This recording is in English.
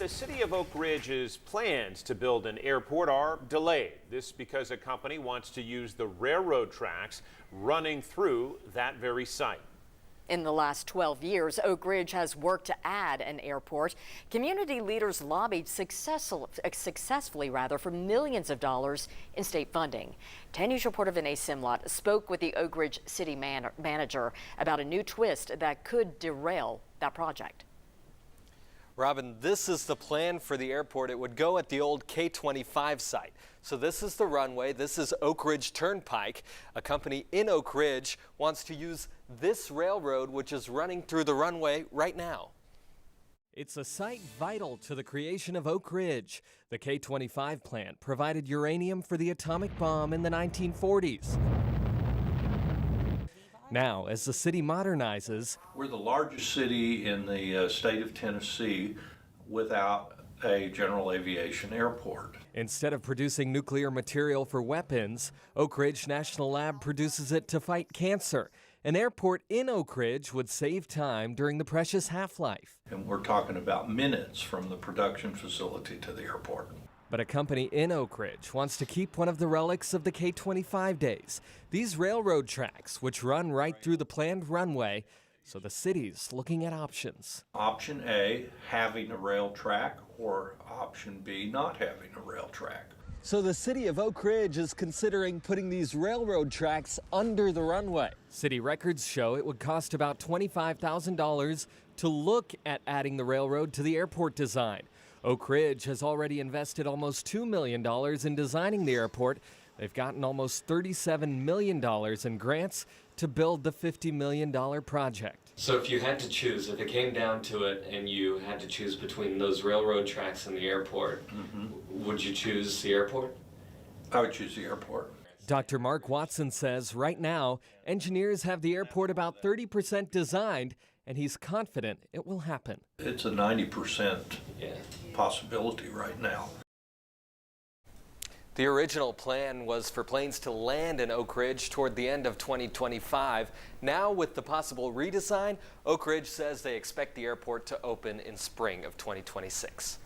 The city of Oak Ridge's plans to build an airport are delayed. This because a company wants to use the railroad tracks running through that very site. In the last 12 years, Oak Ridge has worked to add an airport. Community leaders lobbied successfully for millions of dollars in state funding. 10 News reporter Vinay Simlot spoke with the Oak Ridge city manager about a new twist that could derail that project. Robin, this is the plan for the airport. It would go at the old K-25 site. So this is the runway. This is Oak Ridge Turnpike. A company in Oak Ridge wants to use this railroad, which is running through the runway right now. It's a site vital to the creation of Oak Ridge. The K-25 plant provided uranium for the atomic bomb in the 1940s. Now, as the city modernizes, we're the largest city in the state of Tennessee without a general aviation airport. Instead of producing nuclear material for weapons, Oak Ridge National Lab produces it to fight cancer. An airport in Oak Ridge would save time during the precious half-life. And we're talking about minutes from the production facility to the airport. But a company in Oak Ridge wants to keep one of the relics of the K-25 days, these railroad tracks, which run right through the planned runway. So the city's looking at options. Option A, having a rail track, or option B, not having a rail track. So the city of Oak Ridge is considering putting these railroad tracks under the runway. City records show it would cost about $25,000 to look at adding the railroad to the airport design. Oak Ridge has already invested almost $2 million in designing the airport. They've gotten almost $37 million in grants to build the $50 million project. So if you had to choose, if it came down to it and you had to choose between those railroad tracks and the airport, would you choose the airport? I would choose the airport. Dr. Mark Watson says right now, engineers have the airport about 30% designed, and he's confident it will happen. It's a 90% possibility right now. The original plan was for planes to land in Oak Ridge toward the end of 2025. Now, with the possible redesign, Oak Ridge says they expect the airport to open in spring of 2026.